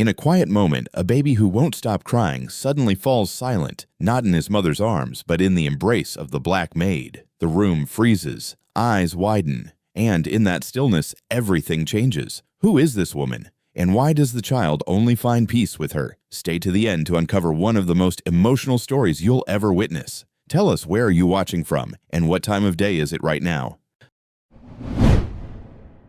In a quiet moment, a baby who won't stop crying suddenly falls silent, not in his mother's arms, but in the embrace of the black maid. The room freezes, eyes widen, and in that stillness, everything changes. Who is this woman? And why does the child only find peace with her? Stay to the end to uncover one of the most emotional stories you'll ever witness. Tell us, where are you watching from, and what time of day is it right now?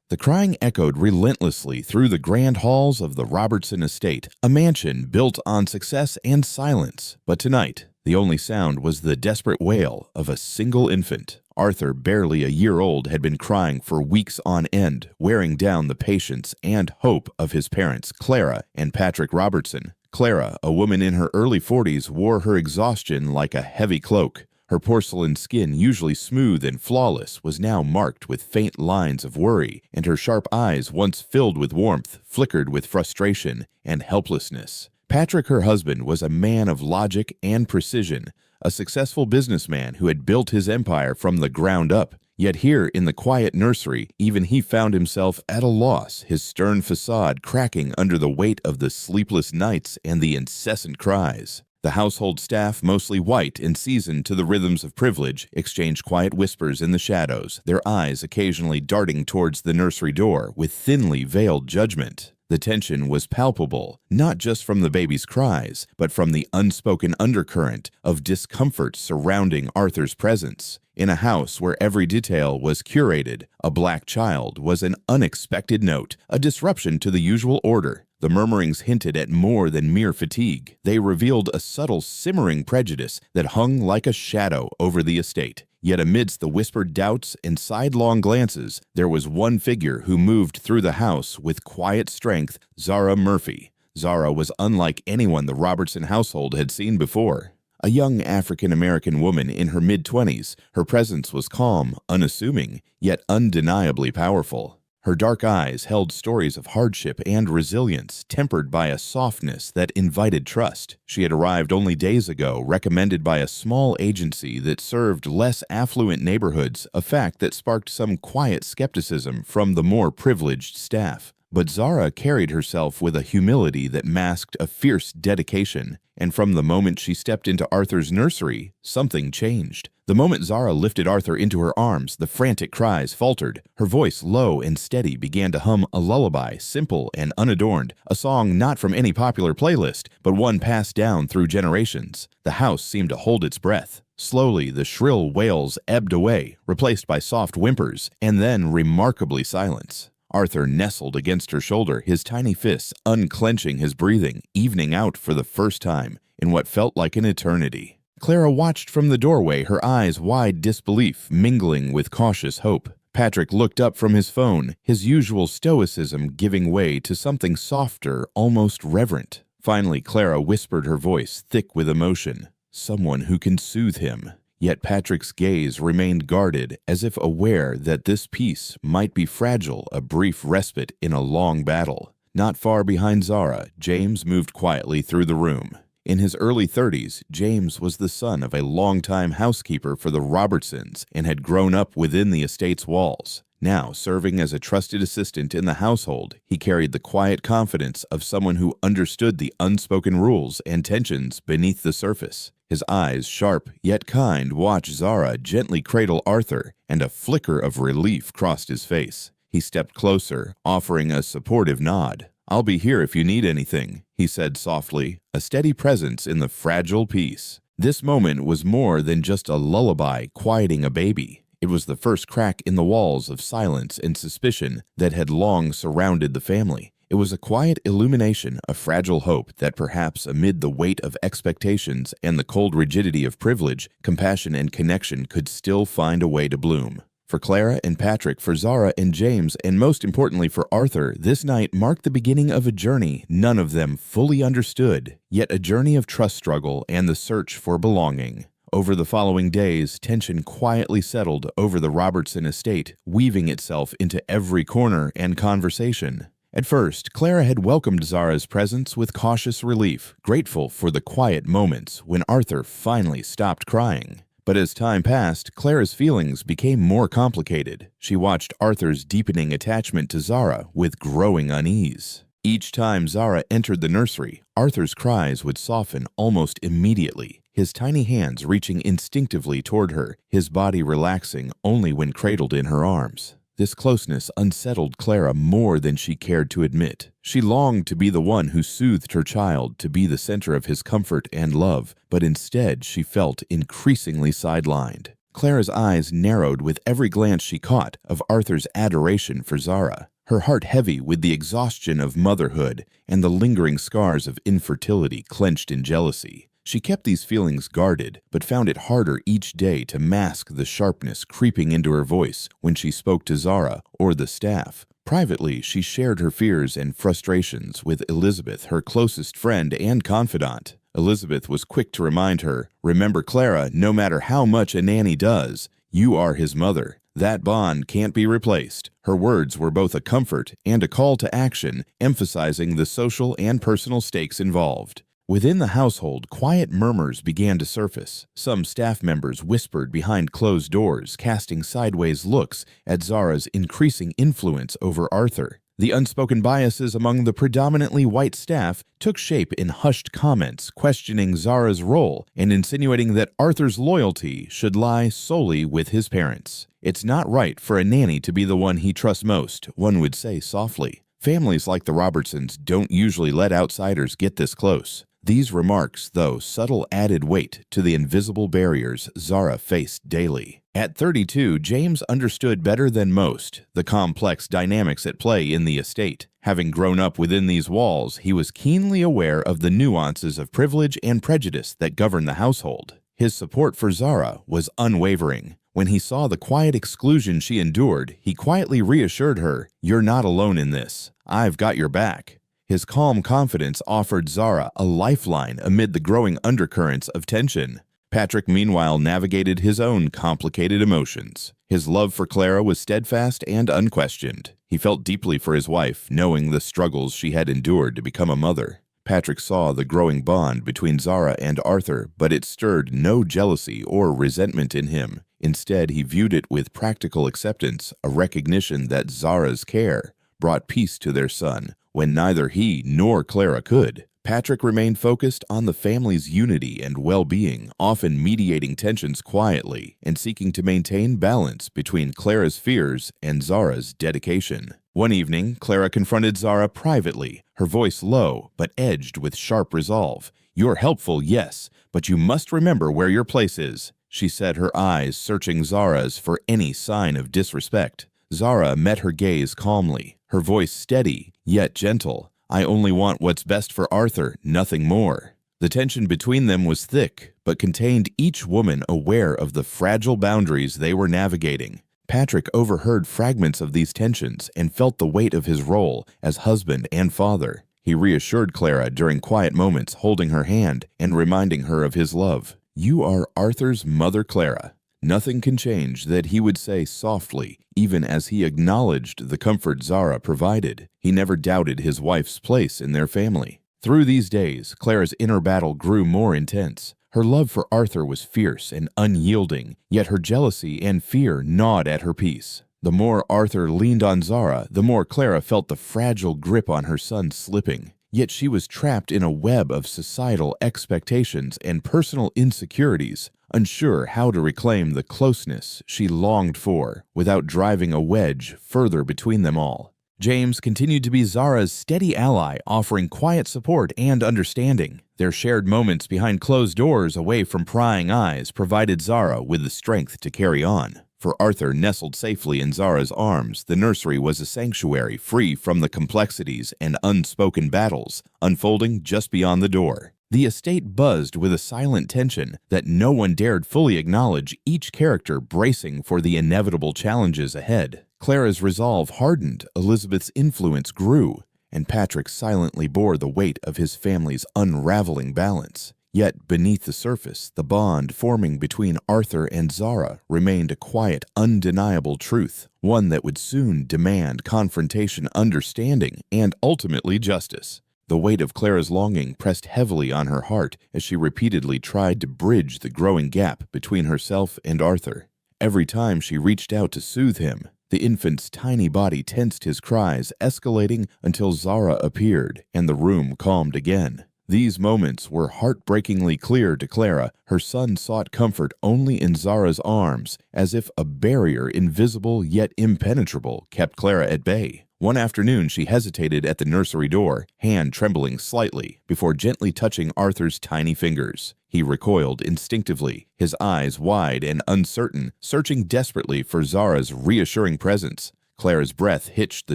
The crying echoed relentlessly through the grand halls of the Robertson estate, a mansion built on success and silence. But tonight, the only sound was the desperate wail of a single infant. Arthur, barely a year old, had been crying for weeks on end, wearing down the patience and hope of his parents, Clara and Patrick Robertson. Clara, a woman in her early 40s, wore her exhaustion like a heavy cloak. Her porcelain skin, usually smooth and flawless, was now marked with faint lines of worry, and her sharp eyes, once filled with warmth, flickered with frustration and helplessness. Patrick, her husband, was a man of logic and precision, a successful businessman who had built his empire from the ground up. Yet here in the quiet nursery, even he found himself at a loss, his stern facade cracking under the weight of the sleepless nights and the incessant cries. The household staff, mostly white and seasoned to the rhythms of privilege, exchanged quiet whispers in the shadows, their eyes occasionally darting towards the nursery door with thinly veiled judgment. The tension was palpable, not just from the baby's cries, but from the unspoken undercurrent of discomfort surrounding Arthur's presence. In a house where every detail was curated, a black child was an unexpected note, a disruption to the usual order. The murmurings hinted at more than mere fatigue. They revealed a subtle, simmering prejudice that hung like a shadow over the estate. Yet amidst the whispered doubts and sidelong glances, there was one figure who moved through the house with quiet strength: Zara Murphy. Zara was unlike anyone the Robertson household had seen before. A young African-American woman in her mid-20s, her presence was calm, unassuming, yet undeniably powerful. Her dark eyes held stories of hardship and resilience, tempered by a softness that invited trust. She had arrived only days ago, recommended by a small agency that served less affluent neighborhoods, a fact that sparked some quiet skepticism from the more privileged staff. But Zara carried herself with a humility that masked a fierce dedication, and from the moment she stepped into Arthur's nursery, something changed. The moment Zara lifted Arthur into her arms, the frantic cries faltered. Her voice, low and steady, began to hum a lullaby, simple and unadorned, a song not from any popular playlist, but one passed down through generations. The house seemed to hold its breath. Slowly, the shrill wails ebbed away, replaced by soft whimpers, and then remarkably silence. Arthur nestled against her shoulder, his tiny fists unclenching his breathing, evening out for the first time in what felt like an eternity. Clara watched from the doorway, her eyes wide disbelief mingling with cautious hope. Patrick looked up from his phone, his usual stoicism giving way to something softer, almost reverent. Finally, Clara whispered, her voice thick with emotion, "Someone who can soothe him." Yet Patrick's gaze remained guarded, as if aware that this peace might be fragile, a brief respite in a long battle. Not far behind Zara, James moved quietly through the room. In his early 30s, James was the son of a longtime housekeeper for the Robertsons and had grown up within the estate's walls. Now, serving as a trusted assistant in the household, he carried the quiet confidence of someone who understood the unspoken rules and tensions beneath the surface. His eyes, sharp yet kind, watched Zara gently cradle Arthur, and a flicker of relief crossed his face. He stepped closer, offering a supportive nod. "I'll be here if you need anything," he said softly, a steady presence in the fragile peace. This moment was more than just a lullaby quieting a baby. It was the first crack in the walls of silence and suspicion that had long surrounded the family. It was a quiet illumination, a fragile hope that perhaps amid the weight of expectations and the cold rigidity of privilege, compassion and connection could still find a way to bloom. For Clara and Patrick, for Zara and James, and most importantly for Arthur, this night marked the beginning of a journey none of them fully understood, yet a journey of trust struggle and the search for belonging. Over the following days, tension quietly settled over the Robertson estate, weaving itself into every corner and conversation. At first, Clara had welcomed Zara's presence with cautious relief, grateful for the quiet moments when Arthur finally stopped crying. But as time passed, Clara's feelings became more complicated. She watched Arthur's deepening attachment to Zara with growing unease. Each time Zara entered the nursery, Arthur's cries would soften almost immediately, his tiny hands reaching instinctively toward her, his body relaxing only when cradled in her arms. This closeness unsettled Clara more than she cared to admit. She longed to be the one who soothed her child, to be the center of his comfort and love, but instead she felt increasingly sidelined. Clara's eyes narrowed with every glance she caught of Arthur's adoration for Zara, her heart heavy with the exhaustion of motherhood and the lingering scars of infertility clenched in jealousy. She kept these feelings guarded, but found it harder each day to mask the sharpness creeping into her voice when she spoke to Zara or the staff. Privately, she shared her fears and frustrations with Elizabeth, her closest friend and confidant. Elizabeth was quick to remind her, "Remember, Clara, no matter how much a nanny does, you are his mother. That bond can't be replaced." Her words were both a comfort and a call to action, emphasizing the social and personal stakes involved. Within the household, quiet murmurs began to surface. Some staff members whispered behind closed doors, casting sideways looks at Zara's increasing influence over Arthur. The unspoken biases among the predominantly white staff took shape in hushed comments questioning Zara's role and insinuating that Arthur's loyalty should lie solely with his parents. "It's not right for a nanny to be the one he trusts most," one would say softly. Families like the Robertsons don't usually let outsiders get this close. These remarks, though, subtle added weight to the invisible barriers Zara faced daily. At 32, James understood better than most the complex dynamics at play in the estate. Having grown up within these walls, he was keenly aware of the nuances of privilege and prejudice that govern the household. His support for Zara was unwavering. When he saw the quiet exclusion she endured, he quietly reassured her, "You're not alone in this. I've got your back." His calm confidence offered Zara a lifeline amid the growing undercurrents of tension. Patrick, meanwhile, navigated his own complicated emotions. His love for Clara was steadfast and unquestioned. He felt deeply for his wife, knowing the struggles she had endured to become a mother. Patrick saw the growing bond between Zara and Arthur, but it stirred no jealousy or resentment in him. Instead, he viewed it with practical acceptance, a recognition that Zara's care brought peace to their son when neither he nor Clara could. Patrick remained focused on the family's unity and well-being, often mediating tensions quietly and seeking to maintain balance between Clara's fears and Zara's dedication. One evening, Clara confronted Zara privately, her voice low but edged with sharp resolve. "You're helpful, yes, but you must remember where your place is," she said, her eyes searching Zara's for any sign of disrespect. Zara met her gaze calmly, her voice steady yet gentle. "I only want what's best for Arthur, nothing more." The tension between them was thick, but contained each woman aware of the fragile boundaries they were navigating. Patrick overheard fragments of these tensions and felt the weight of his role as husband and father. He reassured Clara during quiet moments, holding her hand and reminding her of his love. "You are Arthur's mother, Clara." Nothing can change, that he would say softly, even as he acknowledged the comfort Zara provided. He never doubted his wife's place in their family. Through these days, Clara's inner battle grew more intense. Her love for Arthur was fierce and unyielding, yet her jealousy and fear gnawed at her peace. The more Arthur leaned on Zara, the more Clara felt the fragile grip on her son slipping. Yet she was trapped in a web of societal expectations and personal insecurities, unsure how to reclaim the closeness she longed for without driving a wedge further between them all. James continued to be Zara's steady ally, offering quiet support and understanding. Their shared moments behind closed doors, away from prying eyes, provided Zara with the strength to carry on. For Arthur, nestled safely in Zara's arms, the nursery was a sanctuary free from the complexities and unspoken battles unfolding just beyond the door. The estate buzzed with a silent tension that no one dared fully acknowledge, each character bracing for the inevitable challenges ahead. Clara's resolve hardened, Elizabeth's influence grew, and Patrick silently bore the weight of his family's unraveling balance. Yet beneath the surface, the bond forming between Arthur and Zara remained a quiet, undeniable truth, one that would soon demand confrontation, understanding, and ultimately justice. The weight of Clara's longing pressed heavily on her heart as she repeatedly tried to bridge the growing gap between herself and Arthur. Every time she reached out to soothe him, The infant's tiny body tensed, his cries escalating until Zara appeared and the room calmed again. These moments were heartbreakingly clear to Clara. Her son sought comfort only in Zara's arms, as if a barrier invisible yet impenetrable kept Clara at bay. One afternoon she hesitated at the nursery door, hand trembling slightly, before gently touching Arthur's tiny fingers. He recoiled instinctively, his eyes wide and uncertain, searching desperately for Zara's reassuring presence. Clara's breath hitched, the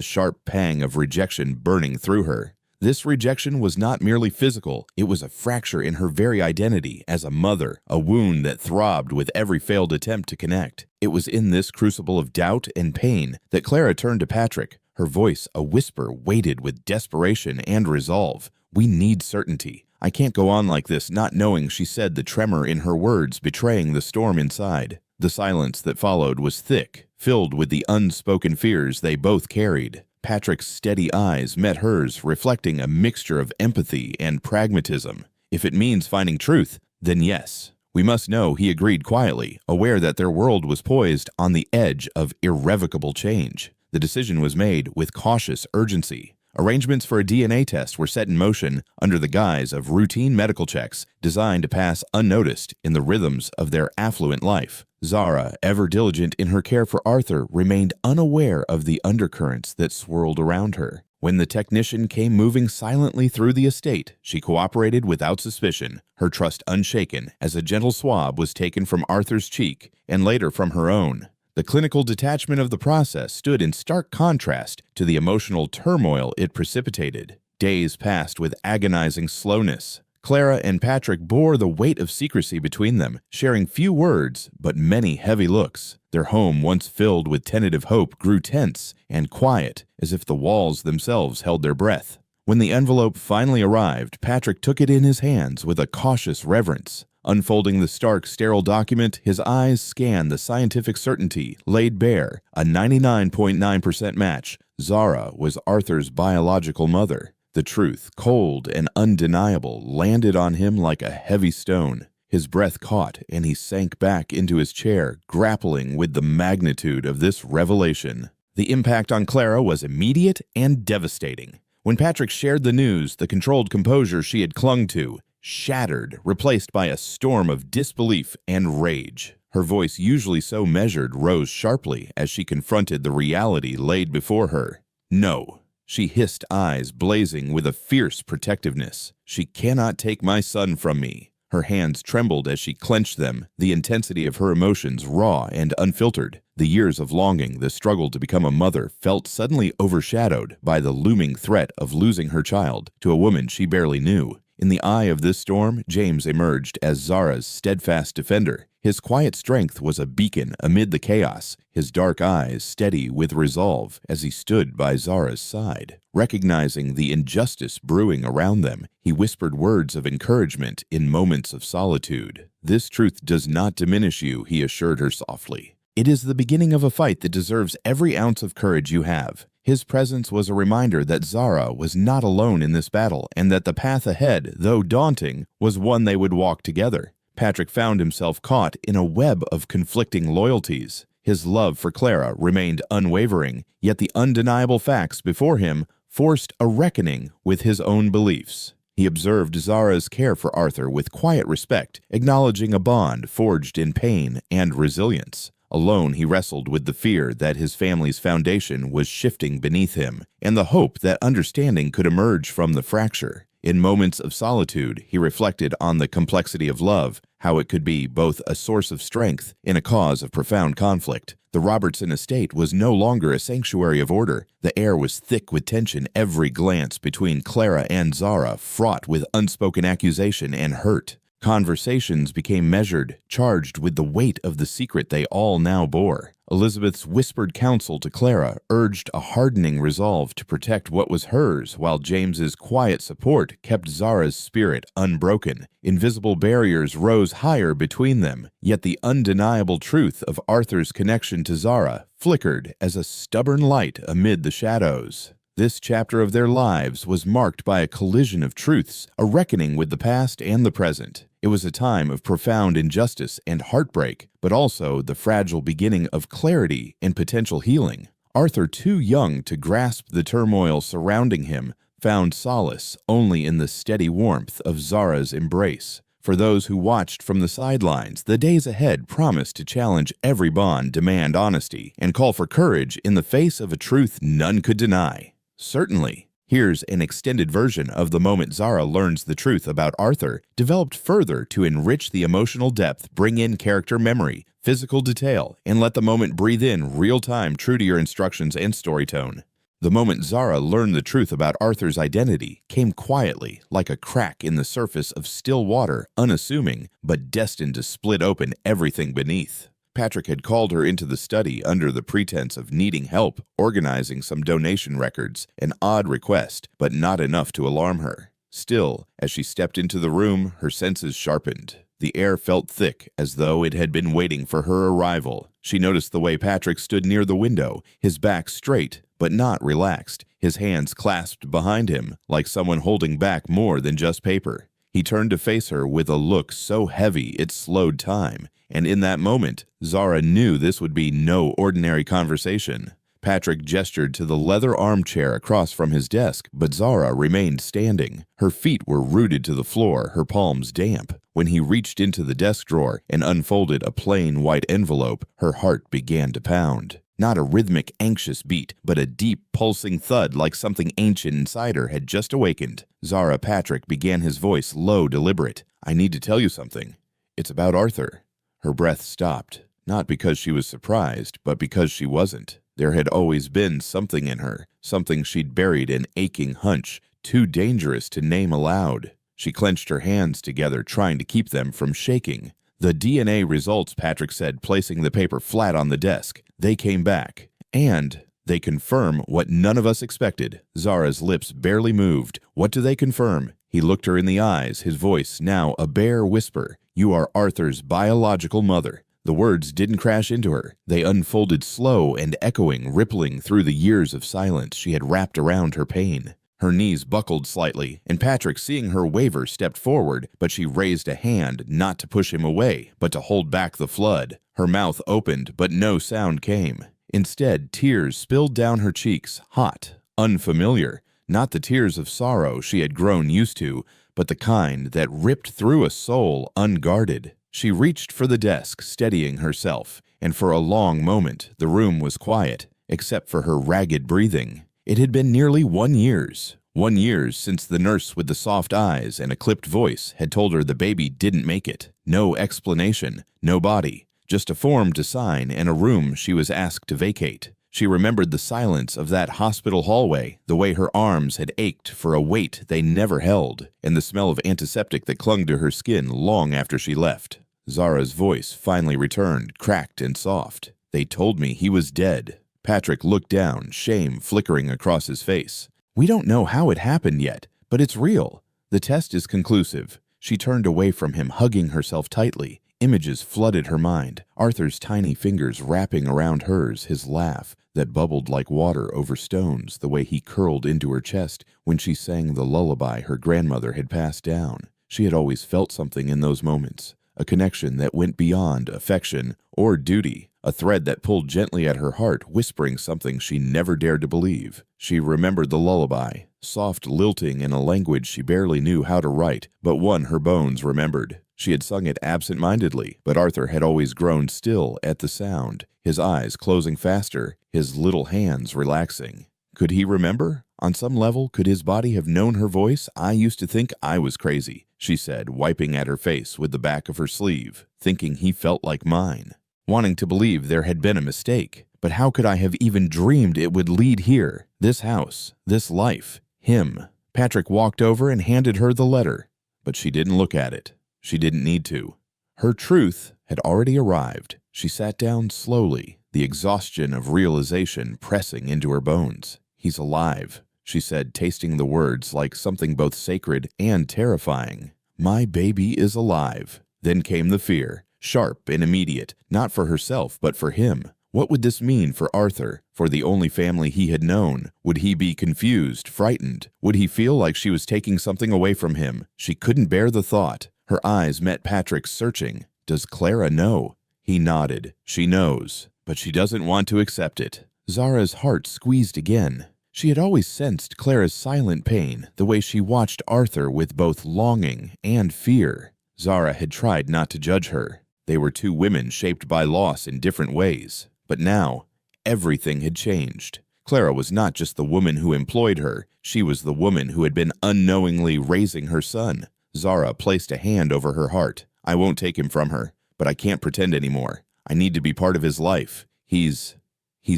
sharp pang of rejection burning through her. This rejection was not merely physical, it was a fracture in her very identity as a mother, a wound that throbbed with every failed attempt to connect. It was in this crucible of doubt and pain that Clara turned to Patrick, her voice a whisper weighted with desperation and resolve. "We need certainty. I can't go on like this, not knowing," she said, the tremor in her words betraying the storm inside. The silence that followed was thick, filled with the unspoken fears they both carried. Patrick's steady eyes met hers, reflecting a mixture of empathy and pragmatism. "If it means finding truth, then yes. We must know," he agreed quietly, aware that their world was poised on the edge of irrevocable change. The decision was made with cautious urgency. Arrangements for a DNA test were set in motion under the guise of routine medical checks designed to pass unnoticed in the rhythms of their affluent life. Zara, ever diligent in her care for Arthur, remained unaware of the undercurrents that swirled around her. When the technician came moving silently through the estate, she cooperated without suspicion, her trust unshaken, as a gentle swab was taken from Arthur's cheek and later from her own. The clinical detachment of the process stood in stark contrast to the emotional turmoil it precipitated. Days passed with agonizing slowness. Clara and Patrick bore the weight of secrecy between them, sharing few words but many heavy looks. Their home, once filled with tentative hope, grew tense and quiet, as if the walls themselves held their breath. When the envelope finally arrived, Patrick took it in his hands with a cautious reverence. Unfolding the stark, sterile document, his eyes scanned the scientific certainty laid bare, a 99.9% match. Zara was Arthur's biological mother. The truth, cold and undeniable, landed on him like a heavy stone. His breath caught, and he sank back into his chair, grappling with the magnitude of this revelation. The impact on Clara was immediate and devastating. When Patrick shared the news, the controlled composure she had clung to shattered, replaced by a storm of disbelief and rage. Her voice, usually so measured, rose sharply as she confronted the reality laid before her. "No," she hissed, eyes blazing with a fierce protectiveness. "She cannot take my son from me." Her hands trembled as she clenched them, the intensity of her emotions raw and unfiltered. The years of longing, the struggle to become a mother, felt suddenly overshadowed by the looming threat of losing her child to a woman she barely knew. In the eye of this storm, James emerged as Zara's steadfast defender. His quiet strength was a beacon amid the chaos, his dark eyes steady with resolve as he stood by Zara's side. Recognizing the injustice brewing around them, he whispered words of encouragement in moments of solitude. "This truth does not diminish you," he assured her softly. "It is the beginning of a fight that deserves every ounce of courage you have." His presence was a reminder that Zara was not alone in this battle, and that the path ahead, though daunting, was one they would walk together. Patrick found himself caught in a web of conflicting loyalties. His love for Clara remained unwavering, yet the undeniable facts before him forced a reckoning with his own beliefs. He observed Zara's care for Arthur with quiet respect, acknowledging a bond forged in pain and resilience. Alone, he wrestled with the fear that his family's foundation was shifting beneath him, and the hope that understanding could emerge from the fracture. In moments of solitude, he reflected on the complexity of love, how it could be both a source of strength and a cause of profound conflict. The Robertson estate was no longer a sanctuary of order. The air was thick with tension, every glance between Clara and Zara fraught with unspoken accusation and hurt. Conversations became measured, charged with the weight of the secret they all now bore. Elizabeth's whispered counsel to Clara urged a hardening resolve to protect what was hers, while James's quiet support kept Zara's spirit unbroken. Invisible barriers rose higher between them, yet the undeniable truth of Arthur's connection to Zara flickered as a stubborn light amid the shadows. This chapter of their lives was marked by a collision of truths, a reckoning with the past and the present. It was a time of profound injustice and heartbreak, but also the fragile beginning of clarity and potential healing. Arthur, too young to grasp the turmoil surrounding him, found solace only in the steady warmth of Zara's embrace. For those who watched from the sidelines, the days ahead promised to challenge every bond, demand honesty, and call for courage in the face of a truth none could deny. Certainly. Here's an extended version of the moment Zara learns the truth about Arthur, developed further to enrich the emotional depth, bring in character memory, physical detail, and let the moment breathe in real time, true to your instructions and story tone. The moment Zara learned the truth about Arthur's identity came quietly, like a crack in the surface of still water, unassuming, but destined to split open everything beneath. Patrick had called her into the study under the pretense of needing help organizing some donation records, an odd request, but not enough to alarm her. Still, as she stepped into the room, her senses sharpened. The air felt thick, as though it had been waiting for her arrival. She noticed the way Patrick stood near the window, his back straight, but not relaxed, his hands clasped behind him, like someone holding back more than just paper. He turned to face her with a look so heavy it slowed time, and in that moment, Zara knew this would be no ordinary conversation. Patrick gestured to the leather armchair across from his desk, but Zara remained standing. Her feet were rooted to the floor, her palms damp. When he reached into the desk drawer and unfolded a plain white envelope, her heart began to pound. Not a rhythmic, anxious beat, but a deep, pulsing thud like something ancient inside her had just awakened. Zara Patrick began his voice low, deliberate. "I need to tell you something. It's about Arthur." Her breath stopped, not because she was surprised, but because she wasn't. There had always been something in her, something she'd buried an aching hunch, too dangerous to name aloud. She clenched her hands together, trying to keep them from shaking. "The DNA results," Patrick said, placing the paper flat on the desk. "They came back. And they confirm what none of us expected." Zara's lips barely moved. "What do they confirm?" He looked her in the eyes, his voice now a bare whisper. "You are Arthur's biological mother." The words didn't crash into her. They unfolded slow and echoing, rippling through the years of silence she had wrapped around her pain. Her knees buckled slightly, and Patrick, seeing her waver, stepped forward, but she raised a hand, not to push him away, but to hold back the flood. Her mouth opened, but no sound came. Instead, tears spilled down her cheeks, hot, unfamiliar. Not the tears of sorrow she had grown used to, but the kind that ripped through a soul unguarded. She reached for the desk, steadying herself, and for a long moment the room was quiet, except for her ragged breathing. It had been nearly 1 year. 1 year since the nurse with the soft eyes and a clipped voice had told her the baby didn't make it. No explanation, no body, just a form to sign and a room she was asked to vacate. She remembered the silence of that hospital hallway, the way her arms had ached for a weight they never held, and the smell of antiseptic that clung to her skin long after she left. Zara's voice finally returned, cracked and soft. "They told me he was dead." Patrick looked down, shame flickering across his face. "We don't know how it happened yet, but it's real. The test is conclusive." She turned away from him, hugging herself tightly. Images flooded her mind, Arthur's tiny fingers wrapping around hers, his laugh that bubbled like water over stones, the way he curled into her chest when she sang the lullaby her grandmother had passed down. She had always felt something in those moments, a connection that went beyond affection or duty, a thread that pulled gently at her heart, whispering something she never dared to believe. She remembered the lullaby, soft lilting in a language she barely knew how to write, but one her bones remembered. She had sung it absent-mindedly, but Arthur had always grown still at the sound, his eyes closing faster, his little hands relaxing. Could he remember? On some level, could his body have known her voice? "I used to think I was crazy," she said, wiping at her face with the back of her sleeve, thinking he felt like mine. Wanting to believe there had been a mistake. But how could I have even dreamed it would lead here? This house, this life, him. Patrick walked over and handed her the letter, but she didn't look at it. She didn't need to. Her truth had already arrived. She sat down slowly, the exhaustion of realization pressing into her bones. "He's alive," she said, tasting the words like something both sacred and terrifying. "My baby is alive." Then came the fear, sharp and immediate, not for herself, but for him. What would this mean for Arthur, for the only family he had known? Would he be confused, frightened? Would he feel like she was taking something away from him? She couldn't bear the thought. Her eyes met Patrick's searching. Does Clara know? He nodded. She knows, but she doesn't want to accept it. Zara's heart squeezed again. She had always sensed Clara's silent pain, the way she watched Arthur with both longing and fear. Zara had tried not to judge her. They were two women shaped by loss in different ways. But now, everything had changed. Clara was not just the woman who employed her. She was the woman who had been unknowingly raising her son. Zara placed a hand over her heart. I won't take him from her, but I can't pretend anymore. I need to be part of his life. He's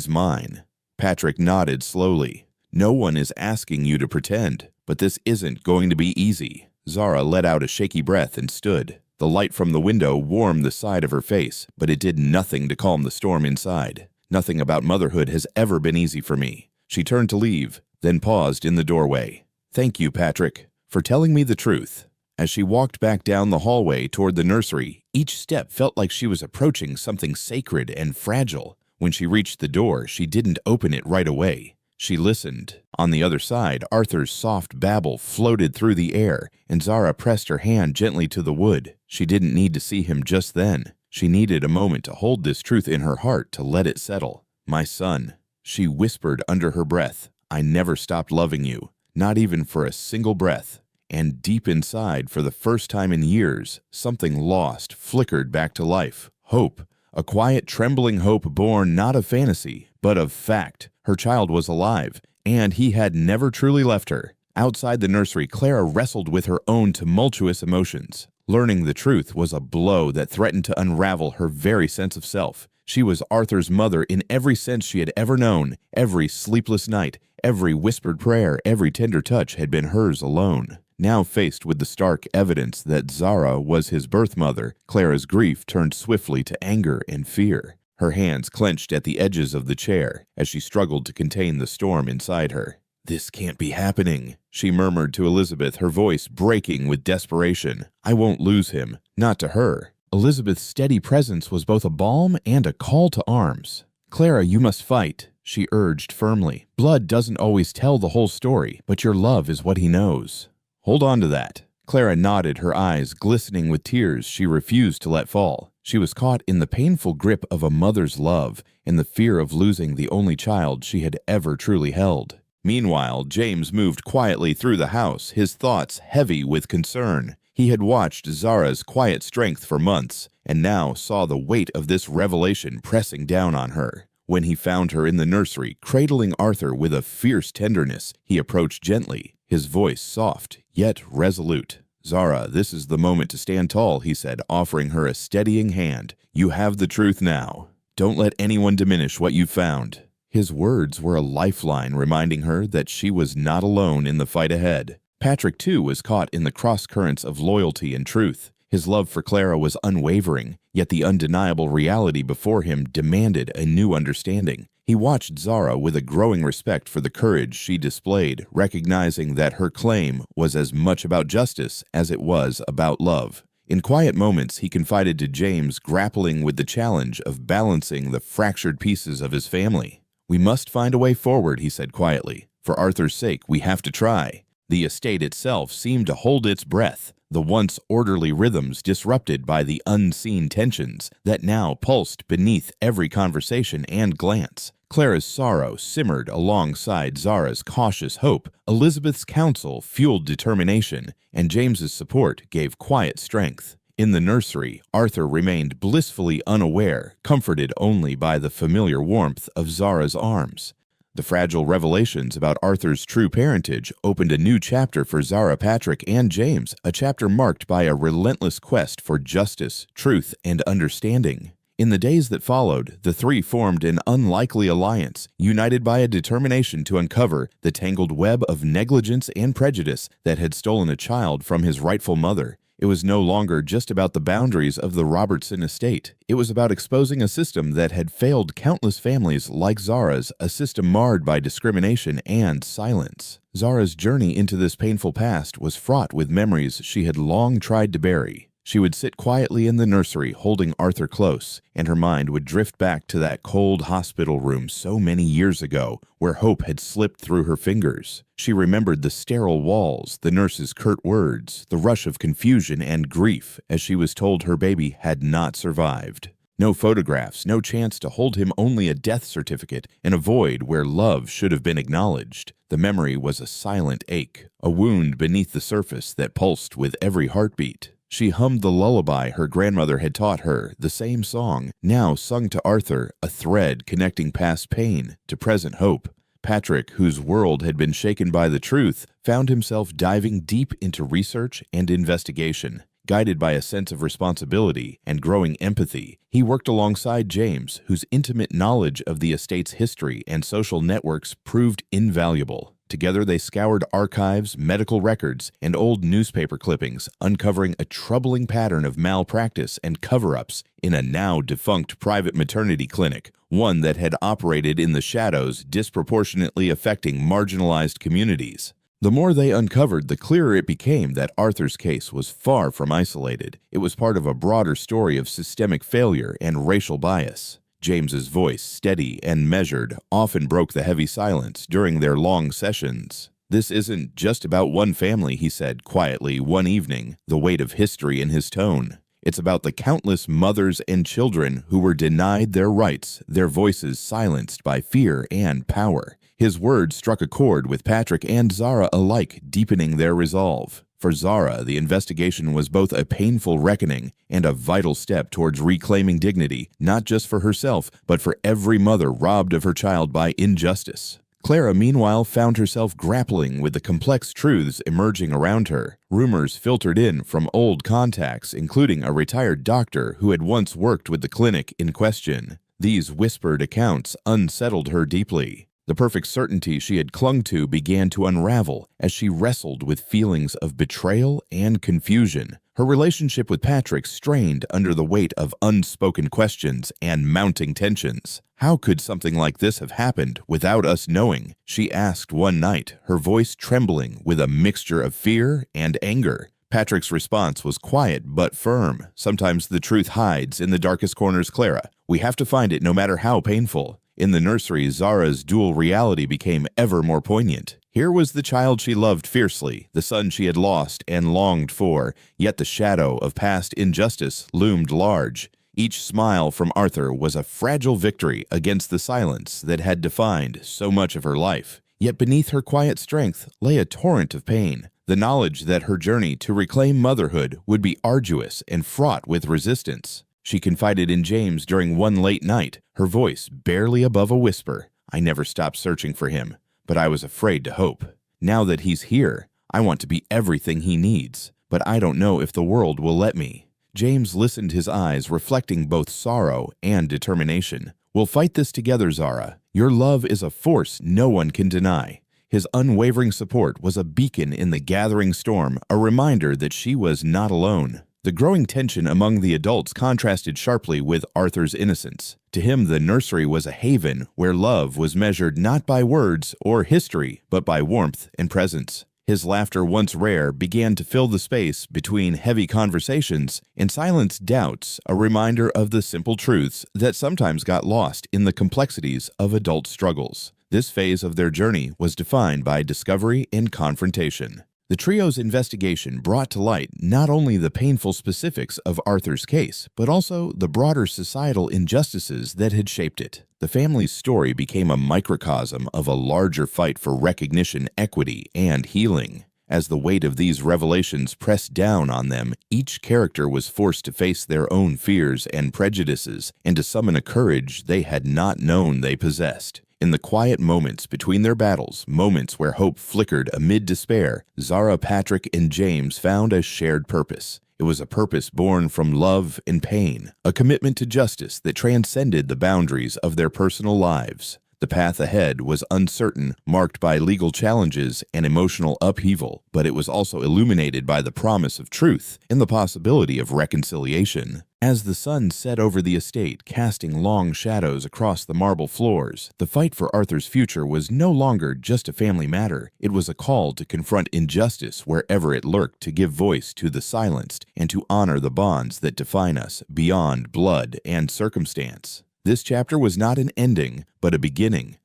mine. Patrick nodded slowly. No one is asking you to pretend, but this isn't going to be easy. Zara let out a shaky breath and stood. The light from the window warmed the side of her face, but it did nothing to calm the storm inside. Nothing about motherhood has ever been easy for me. She turned to leave, then paused in the doorway. Thank you, Patrick, for telling me the truth. As she walked back down the hallway toward the nursery, each step felt like she was approaching something sacred and fragile. When she reached the door, she didn't open it right away. She listened. On the other side, Arthur's soft babble floated through the air, and Zara pressed her hand gently to the wood. She didn't need to see him just then. She needed a moment to hold this truth in her heart to let it settle. My son, she whispered under her breath, I never stopped loving you, not even for a single breath. And deep inside, for the first time in years, something lost flickered back to life. Hope. A quiet, trembling hope born not of fantasy, but of fact. Her child was alive, and he had never truly left her. Outside the nursery, Clara wrestled with her own tumultuous emotions. Learning the truth was a blow that threatened to unravel her very sense of self. She was Arthur's mother in every sense she had ever known. Every sleepless night, every whispered prayer, every tender touch had been hers alone. Now faced with the stark evidence that Zara was his birth mother, Clara's grief turned swiftly to anger and fear. Her hands clenched at the edges of the chair as she struggled to contain the storm inside her. This can't be happening, she murmured to Elizabeth, her voice breaking with desperation. I won't lose him, not to her. Elizabeth's steady presence was both a balm and a call to arms. Clara, you must fight, she urged firmly. Blood doesn't always tell the whole story, but your love is what he knows. Hold on to that. Clara nodded, her eyes glistening with tears she refused to let fall. She was caught in the painful grip of a mother's love and the fear of losing the only child she had ever truly held. Meanwhile, James moved quietly through the house, his thoughts heavy with concern. He had watched Zara's quiet strength for months, and now saw the weight of this revelation pressing down on her. When he found her in the nursery, cradling Arthur with a fierce tenderness, he approached gently, his voice soft, yet resolute. Zara, this is the moment to stand tall, he said, offering her a steadying hand. You have the truth now. Don't let anyone diminish what you found. His words were a lifeline, reminding her that she was not alone in the fight ahead. Patrick, too, was caught in the cross-currents of loyalty and truth. His love for Clara was unwavering, yet the undeniable reality before him demanded a new understanding. He watched Zara with a growing respect for the courage she displayed, recognizing that her claim was as much about justice as it was about love. In quiet moments, he confided to James, grappling with the challenge of balancing the fractured pieces of his family. We must find a way forward, he said quietly. For Arthur's sake, we have to try. The estate itself seemed to hold its breath, the once orderly rhythms disrupted by the unseen tensions that now pulsed beneath every conversation and glance. Clara's sorrow simmered alongside Zara's cautious hope. Elizabeth's counsel fueled determination, and James's support gave quiet strength. In the nursery, Arthur remained blissfully unaware, comforted only by the familiar warmth of Zara's arms. The fragile revelations about Arthur's true parentage opened a new chapter for Zara, Patrick, and James, a chapter marked by a relentless quest for justice, truth, and understanding. In the days that followed, the three formed an unlikely alliance, united by a determination to uncover the tangled web of negligence and prejudice that had stolen a child from his rightful mother. It was no longer just about the boundaries of the Robertson estate. It was about exposing a system that had failed countless families like Zara's, a system marred by discrimination and silence. Zara's journey into this painful past was fraught with memories she had long tried to bury. She would sit quietly in the nursery holding Arthur close, and her mind would drift back to that cold hospital room so many years ago where hope had slipped through her fingers. She remembered the sterile walls, the nurse's curt words, the rush of confusion and grief as she was told her baby had not survived. No photographs, no chance to hold him, only a death certificate in a void where love should have been acknowledged. The memory was a silent ache, a wound beneath the surface that pulsed with every heartbeat. She hummed the lullaby her grandmother had taught her, the same song, now sung to Arthur, a thread connecting past pain to present hope. Patrick, whose world had been shaken by the truth, found himself diving deep into research and investigation. Guided by a sense of responsibility and growing empathy, he worked alongside James, whose intimate knowledge of the estate's history and social networks proved invaluable. Together they scoured archives, medical records, and old newspaper clippings, uncovering a troubling pattern of malpractice and cover-ups in a now-defunct private maternity clinic, one that had operated in the shadows, disproportionately affecting marginalized communities. The more they uncovered, the clearer it became that Arthur's case was far from isolated. It was part of a broader story of systemic failure and racial bias. James's voice, steady and measured, often broke the heavy silence during their long sessions. "This isn't just about one family," he said quietly one evening, the weight of history in his tone. "It's about the countless mothers and children who were denied their rights, their voices silenced by fear and power." His words struck a chord with Patrick and Zara alike, deepening their resolve. For Zara, the investigation was both a painful reckoning and a vital step towards reclaiming dignity, not just for herself, but for every mother robbed of her child by injustice. Clara, meanwhile, found herself grappling with the complex truths emerging around her. Rumors filtered in from old contacts, including a retired doctor who had once worked with the clinic in question. These whispered accounts unsettled her deeply. The perfect certainty she had clung to began to unravel as she wrestled with feelings of betrayal and confusion. Her relationship with Patrick strained under the weight of unspoken questions and mounting tensions. "How could something like this have happened without us knowing?" she asked one night, her voice trembling with a mixture of fear and anger. Patrick's response was quiet but firm. "Sometimes the truth hides in the darkest corners, Clara. We have to find it no matter how painful." In the nursery, Zara's dual reality became ever more poignant. Here was the child she loved fiercely, the son she had lost and longed for, yet the shadow of past injustice loomed large. Each smile from Arthur was a fragile victory against the silence that had defined so much of her life. Yet beneath her quiet strength lay a torrent of pain, the knowledge that her journey to reclaim motherhood would be arduous and fraught with resistance. She confided in James during one late night, her voice barely above a whisper. "I never stopped searching for him, but I was afraid to hope. Now that he's here, I want to be everything he needs, but I don't know if the world will let me." James listened, his eyes reflecting both sorrow and determination. "We'll fight this together, Zara. Your love is a force no one can deny." His unwavering support was a beacon in the gathering storm, a reminder that she was not alone. The growing tension among the adults contrasted sharply with Arthur's innocence. To him, the nursery was a haven where love was measured not by words or history, but by warmth and presence. His laughter, once rare, began to fill the space between heavy conversations and silenced doubts, a reminder of the simple truths that sometimes got lost in the complexities of adult struggles. This phase of their journey was defined by discovery and confrontation. The trio's investigation brought to light not only the painful specifics of Arthur's case, but also the broader societal injustices that had shaped it. The family's story became a microcosm of a larger fight for recognition, equity, and healing. As the weight of these revelations pressed down on them, each character was forced to face their own fears and prejudices and to summon a courage they had not known they possessed. In the quiet moments between their battles, moments where hope flickered amid despair, Zara, Patrick, and James found a shared purpose. It was a purpose born from love and pain, a commitment to justice that transcended the boundaries of their personal lives. The path ahead was uncertain, marked by legal challenges and emotional upheaval, but it was also illuminated by the promise of truth and the possibility of reconciliation. As the sun set over the estate, casting long shadows across the marble floors, the fight for Arthur's future was no longer just a family matter. It was a call to confront injustice wherever it lurked, to give voice to the silenced, and to honor the bonds that define us beyond blood and circumstance. This chapter was not an ending, but a beginning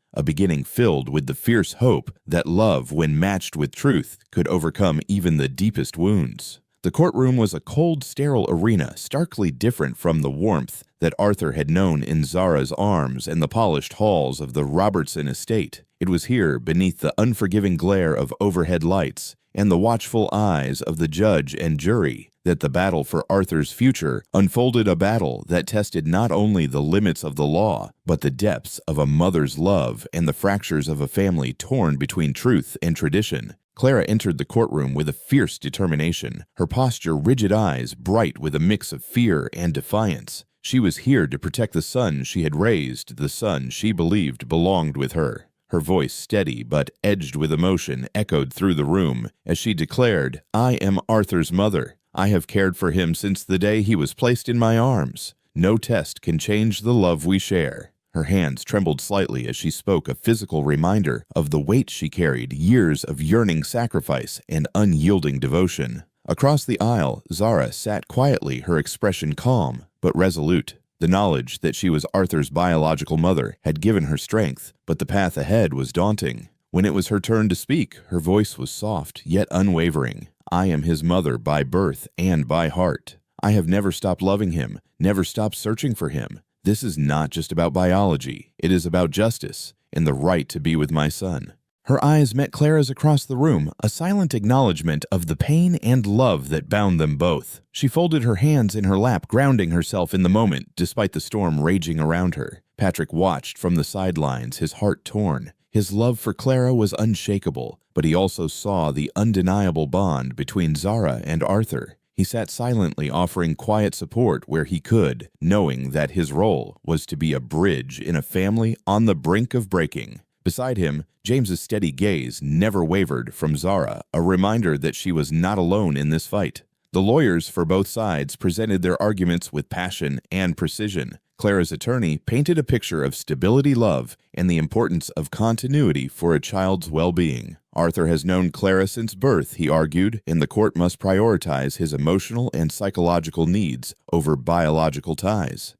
filled with the fierce hope that love, when matched with truth, could overcome even the deepest wounds. The courtroom was a cold, sterile arena, starkly different from the warmth that Arthur had known in Zara's arms and the polished halls of the Robertson estate. It was here, beneath the unforgiving glare of overhead lights and the watchful eyes of the judge and jury, that the battle for Arthur's future unfolded, a battle that tested not only the limits of the law, but the depths of a mother's love and the fractures of a family torn between truth and tradition. Clara entered the courtroom with a fierce determination, her posture, rigid eyes bright with a mix of fear and defiance. She was here to protect the son she had raised, the son she believed belonged with her. Her voice, steady but edged with emotion, echoed through the room as she declared, "I am Arthur's mother. I have cared for him since the day he was placed in my arms. No test can change the love we share." Her hands trembled slightly as she spoke, a physical reminder of the weight she carried, years of yearning sacrifice and unyielding devotion. Across the aisle, Zara sat quietly, her expression calm but resolute. The knowledge that she was Arthur's biological mother had given her strength, but the path ahead was daunting. When it was her turn to speak, her voice was soft yet unwavering. "I am his mother by birth and by heart. I have never stopped loving him, never stopped searching for him. This is not just about biology. It is about justice and the right to be with my son." Her eyes met Clara's across the room, a silent acknowledgement of the pain and love that bound them both. She folded her hands in her lap, grounding herself in the moment despite the storm raging around her. Patrick watched from the sidelines, his heart torn. His love for Clara was unshakable, but he also saw the undeniable bond between Zara and Arthur. He sat silently, offering quiet support where he could, knowing that his role was to be a bridge in a family on the brink of breaking. Beside him, James's steady gaze never wavered from Zara, a reminder that she was not alone in this fight. The lawyers for both sides presented their arguments with passion and precision. Clara's attorney painted a picture of stability, love, and the importance of continuity for a child's well-being. Arthur has known Clara since birth, he argued, and the court must prioritize his emotional and psychological needs over biological ties.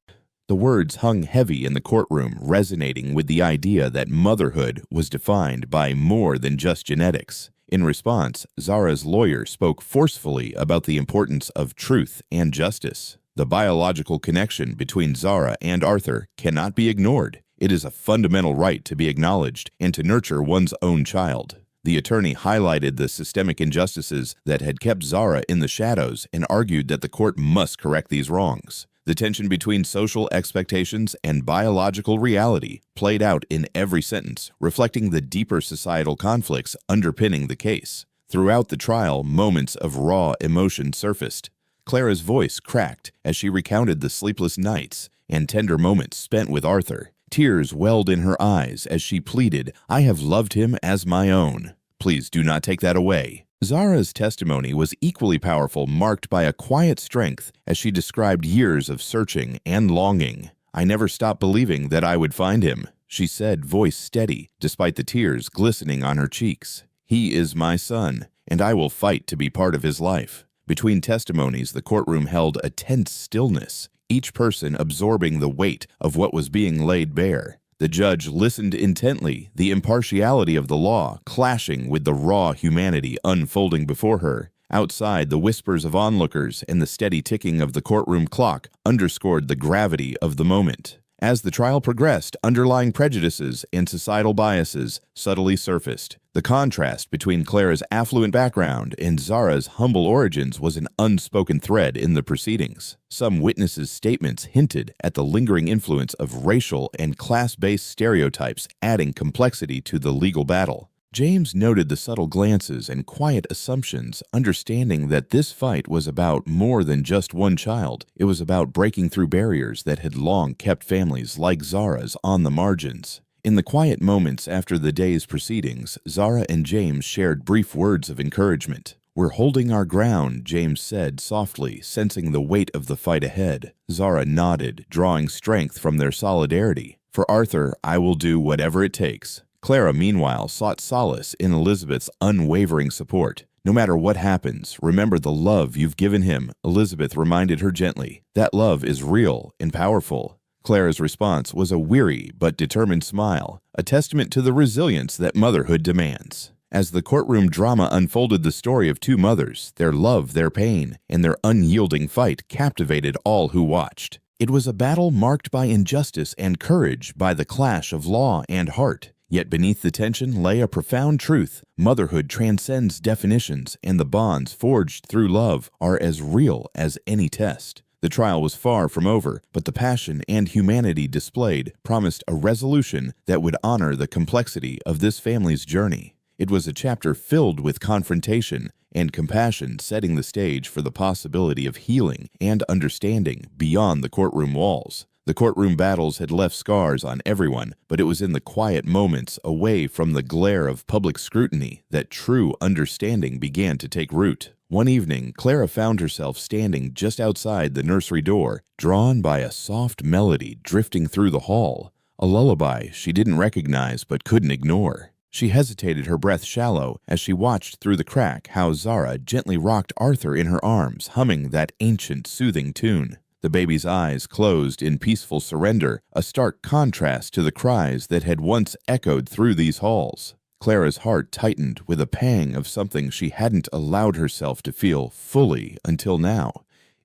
The words hung heavy in the courtroom, resonating with the idea that motherhood was defined by more than just genetics. In response, Zara's lawyer spoke forcefully about the importance of truth and justice. The biological connection between Zara and Arthur cannot be ignored. It is a fundamental right to be acknowledged and to nurture one's own child. The attorney highlighted the systemic injustices that had kept Zara in the shadows and argued that the court must correct these wrongs. The tension between social expectations and biological reality played out in every sentence, reflecting the deeper societal conflicts underpinning the case. Throughout the trial, moments of raw emotion surfaced. Clara's voice cracked as she recounted the sleepless nights and tender moments spent with Arthur. Tears welled in her eyes as she pleaded, "I have loved him as my own. Please do not take that away." Zara's testimony was equally powerful, marked by a quiet strength as she described years of searching and longing. "I never stopped believing that I would find him," she said, voice steady, despite the tears glistening on her cheeks. "He is my son, and I will fight to be part of his life." Between testimonies, the courtroom held a tense stillness, each person absorbing the weight of what was being laid bare. The judge listened intently, the impartiality of the law clashing with the raw humanity unfolding before her. Outside, the whispers of onlookers and the steady ticking of the courtroom clock underscored the gravity of the moment. As the trial progressed, underlying prejudices and societal biases subtly surfaced. The contrast between Clara's affluent background and Zara's humble origins was an unspoken thread in the proceedings. Some witnesses' statements hinted at the lingering influence of racial and class-based stereotypes, adding complexity to the legal battle. James noted the subtle glances and quiet assumptions, understanding that this fight was about more than just one child. It was about breaking through barriers that had long kept families like Zara's on the margins. In the quiet moments after the day's proceedings, Zara and James shared brief words of encouragement. "We're holding our ground," James said softly, sensing the weight of the fight ahead. Zara nodded, drawing strength from their solidarity. "For Arthur, I will do whatever it takes." Clara, meanwhile, sought solace in Elizabeth's unwavering support. "No matter what happens, remember the love you've given him," Elizabeth reminded her gently. "That love is real and powerful." Clara's response was a weary but determined smile, a testament to the resilience that motherhood demands. As the courtroom drama unfolded the story of two mothers, their love, their pain, and their unyielding fight captivated all who watched. It was a battle marked by injustice and courage, by the clash of law and heart. Yet beneath the tension lay a profound truth. Motherhood transcends definitions, and the bonds forged through love are as real as any test. The trial was far from over, but the passion and humanity displayed promised a resolution that would honor the complexity of this family's journey. It was a chapter filled with confrontation and compassion, setting the stage for the possibility of healing and understanding beyond the courtroom walls. The courtroom battles had left scars on everyone, but it was in the quiet moments away from the glare of public scrutiny that true understanding began to take root. One evening, Clara found herself standing just outside the nursery door, drawn by a soft melody drifting through the hall, a lullaby she didn't recognize but couldn't ignore. She hesitated, her breath shallow, as she watched through the crack how Zara gently rocked Arthur in her arms, humming that ancient, soothing tune. The baby's eyes closed in peaceful surrender, a stark contrast to the cries that had once echoed through these halls. Clara's heart tightened with a pang of something she hadn't allowed herself to feel fully until now: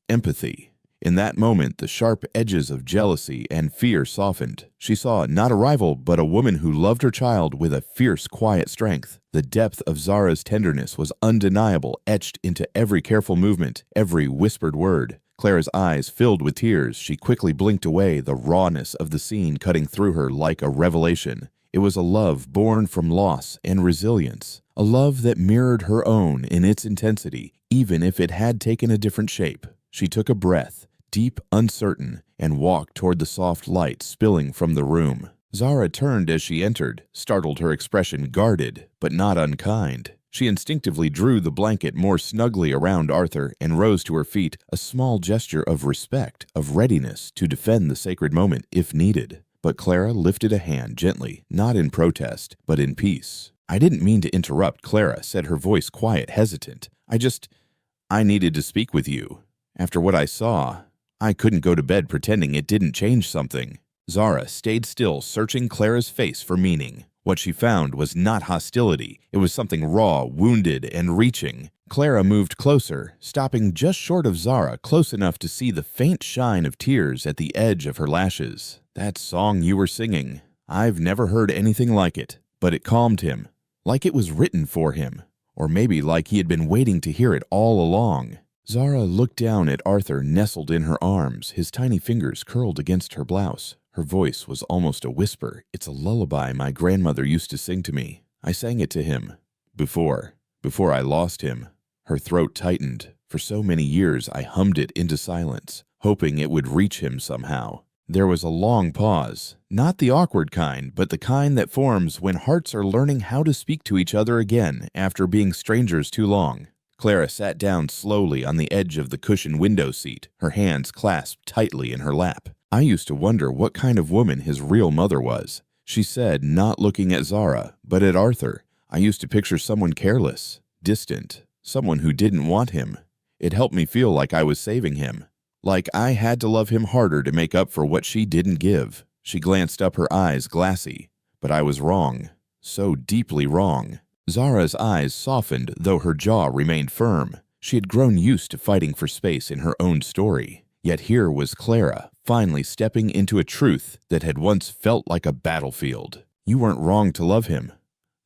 empathy. In that moment, the sharp edges of jealousy and fear softened. She saw not a rival, but a woman who loved her child with a fierce, quiet strength. The depth of Zara's tenderness was undeniable, etched into every careful movement, every whispered word. Clara's eyes filled with tears. She quickly blinked away, the rawness of the scene cutting through her like a revelation. It was a love born from loss and resilience, a love that mirrored her own in its intensity, even if it had taken a different shape. She took a breath, deep, uncertain, and walked toward the soft light spilling from the room. Zara turned as she entered, startled, her expression guarded, but not unkind. She instinctively drew the blanket more snugly around Arthur and rose to her feet, a small gesture of respect, of readiness to defend the sacred moment if needed. But Clara lifted a hand gently, not in protest, but in peace. "I didn't mean to interrupt," Clara said, her voice quiet, hesitant. I needed to speak with you. After what I saw, I couldn't go to bed pretending it didn't change something." Zara stayed still, searching Clara's face for meaning. What she found was not hostility. It was something raw, wounded, and reaching. Clara moved closer, stopping just short of Zara, close enough to see the faint shine of tears at the edge of her lashes. "That song you were singing, I've never heard anything like it." But it calmed him, like it was written for him, or maybe like he had been waiting to hear it all along. Zara looked down at Arthur, nestled in her arms, his tiny fingers curled against her blouse. Her voice was almost a whisper. "It's a lullaby my grandmother used to sing to me. I sang it to him. Before I lost him." Her throat tightened. "For so many years I hummed it into silence, hoping it would reach him somehow." There was a long pause, not the awkward kind, but the kind that forms when hearts are learning how to speak to each other again after being strangers too long. Clara sat down slowly on the edge of the cushioned window seat, her hands clasped tightly in her lap. "I used to wonder what kind of woman his real mother was," she said, not looking at Zara, but at Arthur. "I used to picture someone careless, distant, someone who didn't want him. It helped me feel like I was saving him, like I had to love him harder to make up for what she didn't give." She glanced up, her eyes glassy. "But I was wrong, so deeply wrong." Zara's eyes softened, though her jaw remained firm. She had grown used to fighting for space in her own story. Yet here was Clara, finally stepping into a truth that had once felt like a battlefield. "You weren't wrong to love him,"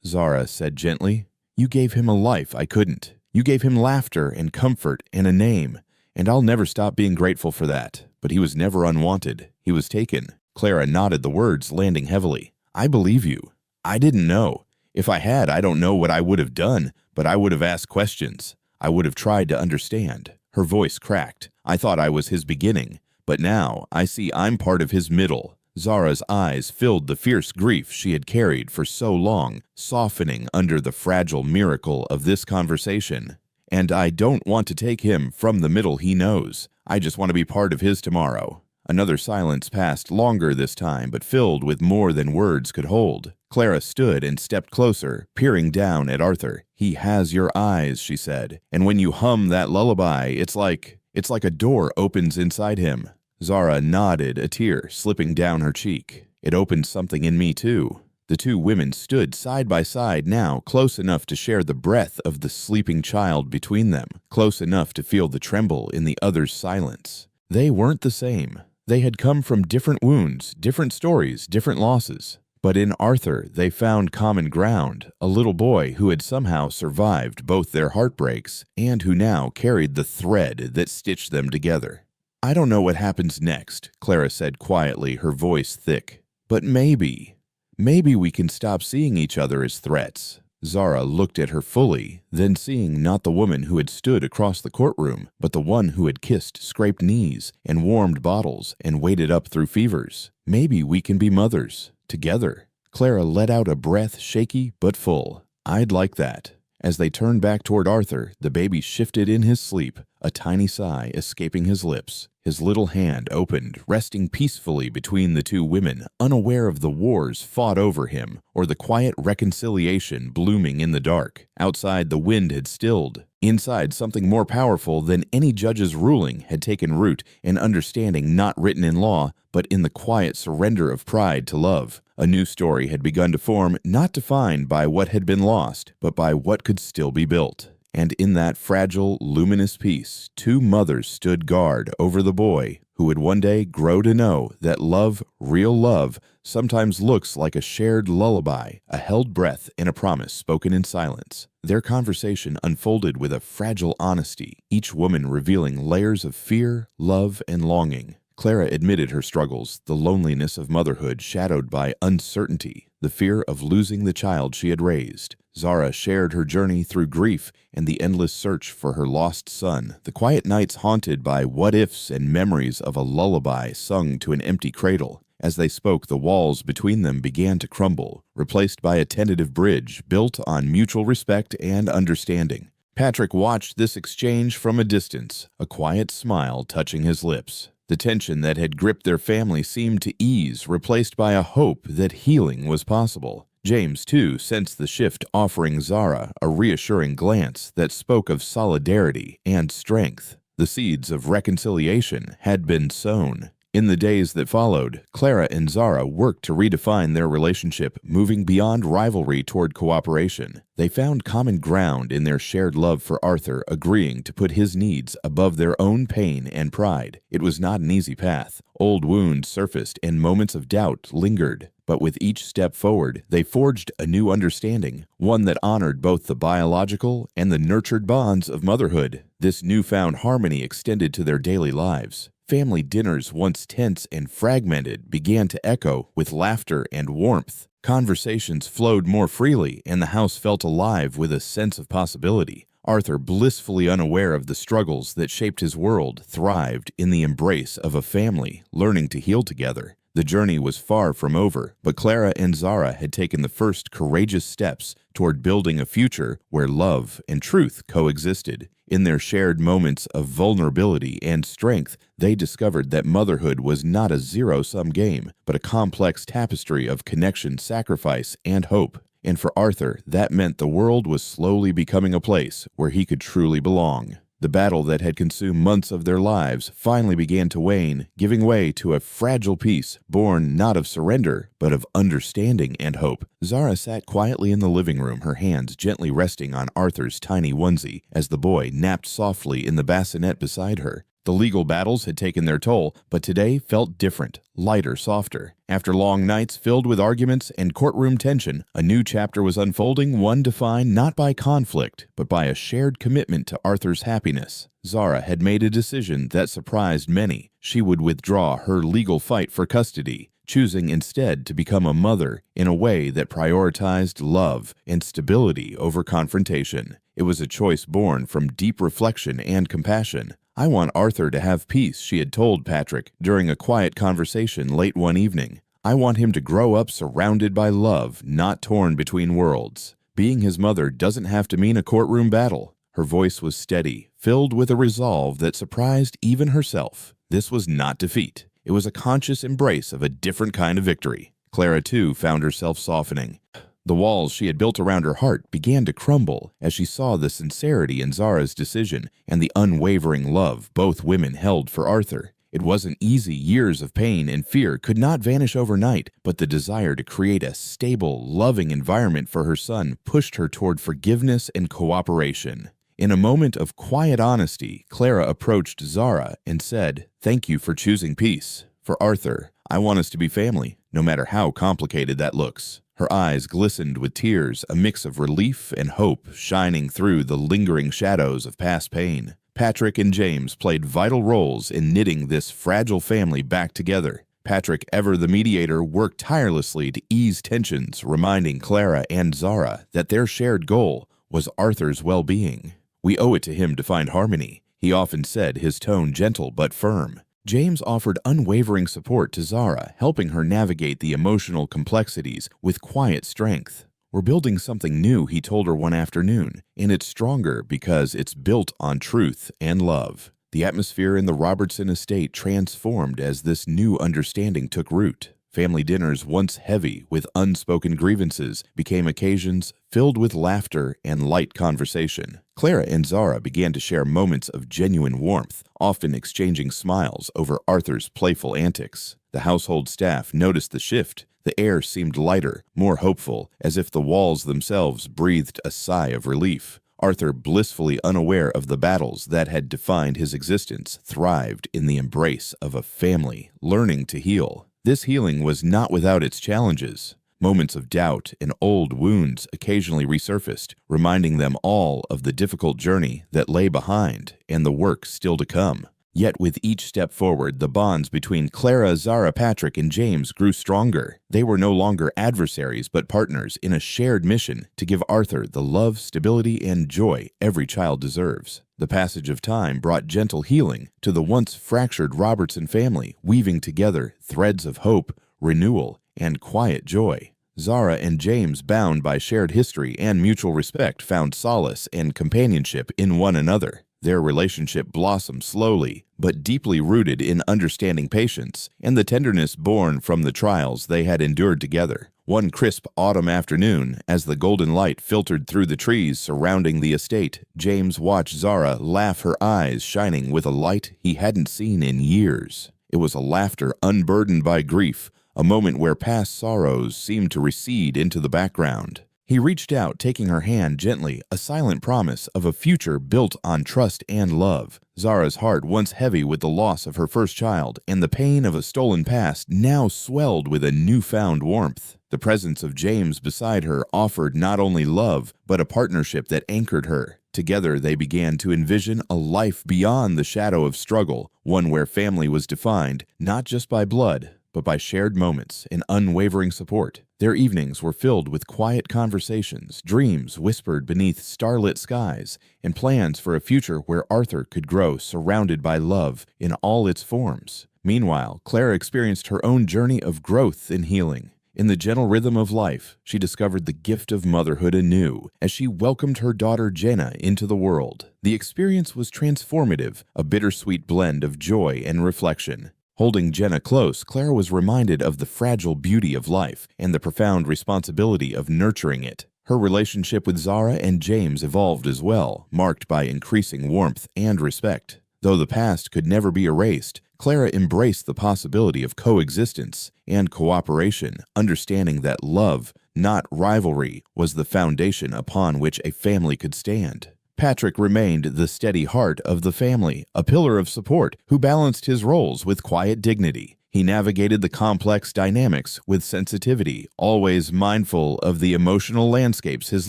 Zara said gently. "You gave him a life I couldn't. You gave him laughter and comfort and a name, and I'll never stop being grateful for that. But he was never unwanted. He was taken." Clara nodded, the words landing heavily. "I believe you. I didn't know. If I had, I don't know what I would have done, but I would have asked questions. I would have tried to understand." Her voice cracked. "I thought I was his beginning, but now I see I'm part of his middle. Zara's eyes filled the fierce grief she had carried for so long, softening under the fragile miracle of this conversation. "And I don't want to take him from the middle he knows. I just want to be part of his tomorrow." Another silence passed, longer this time, but filled with more than words could hold. Clara stood and stepped closer, peering down at Arthur. "He has your eyes," she said, "and when you hum that lullaby, it's like a door opens inside him." Zara nodded, a tear slipping down her cheek. "It opened something in me too." The two women stood side by side now, close enough to share the breath of the sleeping child between them, close enough to feel the tremble in the other's silence. They weren't the same. They had come from different wounds, different stories, different losses. But in Arthur, they found common ground, a little boy who had somehow survived both their heartbreaks and who now carried the thread that stitched them together. "I don't know what happens next," Clara said quietly, her voice thick. "But maybe we can stop seeing each other as threats." Zara looked at her fully, then seeing not the woman who had stood across the courtroom, but the one who had kissed scraped knees and warmed bottles and waited up through fevers. "Maybe we can be mothers, together." Clara let out a breath, shaky but full. "I'd like that." As they turned back toward Arthur, the baby shifted in his sleep, a tiny sigh escaping his lips. His little hand opened, resting peacefully between the two women, unaware of the wars fought over him or the quiet reconciliation blooming in the dark. Outside, the wind had stilled. Inside, something more powerful than any judge's ruling had taken root, an understanding not written in law, but in the quiet surrender of pride to love. A new story had begun to form, not defined by what had been lost, but by what could still be built. And in that fragile, luminous peace, two mothers stood guard over the boy who would one day grow to know that love, real love, sometimes looks like a shared lullaby, a held breath, and a promise spoken in silence. Their conversation unfolded with a fragile honesty, each woman revealing layers of fear, love, and longing. Clara admitted her struggles, the loneliness of motherhood shadowed by uncertainty, the fear of losing the child she had raised. Zara shared her journey through grief and the endless search for her lost son, the quiet nights haunted by what-ifs and memories of a lullaby sung to an empty cradle. As they spoke, the walls between them began to crumble, replaced by a tentative bridge built on mutual respect and understanding. Patrick watched this exchange from a distance, a quiet smile touching his lips. The tension that had gripped their family seemed to ease, replaced by a hope that healing was possible. James, too, sensed the shift, offering Zara a reassuring glance that spoke of solidarity and strength. The seeds of reconciliation had been sown. In the days that followed, Clara and Zara worked to redefine their relationship, moving beyond rivalry toward cooperation. They found common ground in their shared love for Arthur, agreeing to put his needs above their own pain and pride. It was not an easy path. Old wounds surfaced and moments of doubt lingered. But with each step forward, they forged a new understanding, one that honored both the biological and the nurtured bonds of motherhood. This newfound harmony extended to their daily lives. Family dinners, once tense and fragmented, began to echo with laughter and warmth. Conversations flowed more freely, and the house felt alive with a sense of possibility. Arthur, blissfully unaware of the struggles that shaped his world, thrived in the embrace of a family, learning to heal together. The journey was far from over, but Clara and Zara had taken the first courageous steps toward building a future where love and truth coexisted. In their shared moments of vulnerability and strength, they discovered that motherhood was not a zero-sum game, but a complex tapestry of connection, sacrifice, and hope. And for Arthur, that meant the world was slowly becoming a place where he could truly belong. The battle that had consumed months of their lives finally began to wane, giving way to a fragile peace born not of surrender, but of understanding and hope. Zara sat quietly in the living room, her hands gently resting on Arthur's tiny onesie as the boy napped softly in the bassinet beside her. The legal battles had taken their toll, but today felt different, lighter, softer. After long nights filled with arguments and courtroom tension, a new chapter was unfolding, one defined not by conflict, but by a shared commitment to Arthur's happiness. Zara had made a decision that surprised many. She would withdraw her legal fight for custody, choosing instead to become a mother in a way that prioritized love and stability over confrontation. It was a choice born from deep reflection and compassion. "I want Arthur to have peace," she had told Patrick during a quiet conversation late one evening. I want him to grow up surrounded by love, not torn between worlds. Being his mother doesn't have to mean a courtroom battle." Her voice was steady, filled with a resolve that surprised even herself. This was not defeat. It was a conscious embrace of a different kind of victory. Clara, too, found herself softening. The walls she had built around her heart began to crumble as she saw the sincerity in Zara's decision and the unwavering love both women held for Arthur. It wasn't easy. Years of pain and fear could not vanish overnight, but the desire to create a stable, loving environment for her son pushed her toward forgiveness and cooperation. In a moment of quiet honesty, Clara approached Zara and said, "Thank you for choosing peace. For Arthur, I want us to be family, no matter how complicated that looks." Her eyes glistened with tears, a mix of relief and hope shining through the lingering shadows of past pain. Patrick and James played vital roles in knitting this fragile family back together. Patrick, ever the mediator, worked tirelessly to ease tensions, reminding Clara and Zara that their shared goal was Arthur's well-being. "We owe it to him to find harmony," he often said, his tone gentle but firm. James offered unwavering support to Zara, helping her navigate the emotional complexities with quiet strength. "We're building something new," he told her one afternoon, "and it's stronger because it's built on truth and love." The atmosphere in the Robertson estate transformed as this new understanding took root. Family dinners, once heavy with unspoken grievances, became occasions filled with laughter and light conversation. Clara and Zara began to share moments of genuine warmth, often exchanging smiles over Arthur's playful antics. The household staff noticed the shift. The air seemed lighter, more hopeful, as if the walls themselves breathed a sigh of relief. Arthur, blissfully unaware of the battles that had defined his existence, thrived in the embrace of a family, learning to heal. This healing was not without its challenges. Moments of doubt and old wounds occasionally resurfaced, reminding them all of the difficult journey that lay behind and the work still to come. Yet with each step forward, the bonds between Clara, Zara, Patrick, and James grew stronger. They were no longer adversaries but partners in a shared mission to give Arthur the love, stability, and joy every child deserves. The passage of time brought gentle healing to the once fractured Robertson family, weaving together threads of hope, renewal, and quiet joy. Zara and James, bound by shared history and mutual respect, found solace and companionship in one another. Their relationship blossomed slowly, but deeply rooted in understanding, patience, and the tenderness born from the trials they had endured together. One crisp autumn afternoon, as the golden light filtered through the trees surrounding the estate, James watched Zara laugh, her eyes shining with a light he hadn't seen in years. It was a laughter unburdened by grief, a moment where past sorrows seemed to recede into the background. He reached out, taking her hand gently, a silent promise of a future built on trust and love. Zara's heart, once heavy with the loss of her first child and the pain of a stolen past, now swelled with a newfound warmth. The presence of James beside her offered not only love, but a partnership that anchored her. Together they began to envision a life beyond the shadow of struggle, one where family was defined not just by blood, but by shared moments and unwavering support. Their evenings were filled with quiet conversations, dreams whispered beneath starlit skies, and plans for a future where Arthur could grow surrounded by love in all its forms. Meanwhile, Clara experienced her own journey of growth and healing. In the gentle rhythm of life, she discovered the gift of motherhood anew as she welcomed her daughter Jenna into the world. The experience was transformative, a bittersweet blend of joy and reflection. Holding Jenna close, Clara was reminded of the fragile beauty of life and the profound responsibility of nurturing it. Her relationship with Zara and James evolved as well, marked by increasing warmth and respect. Though the past could never be erased, Clara embraced the possibility of coexistence and cooperation, understanding that love, not rivalry, was the foundation upon which a family could stand. Patrick remained the steady heart of the family, a pillar of support who balanced his roles with quiet dignity. He navigated the complex dynamics with sensitivity, always mindful of the emotional landscapes his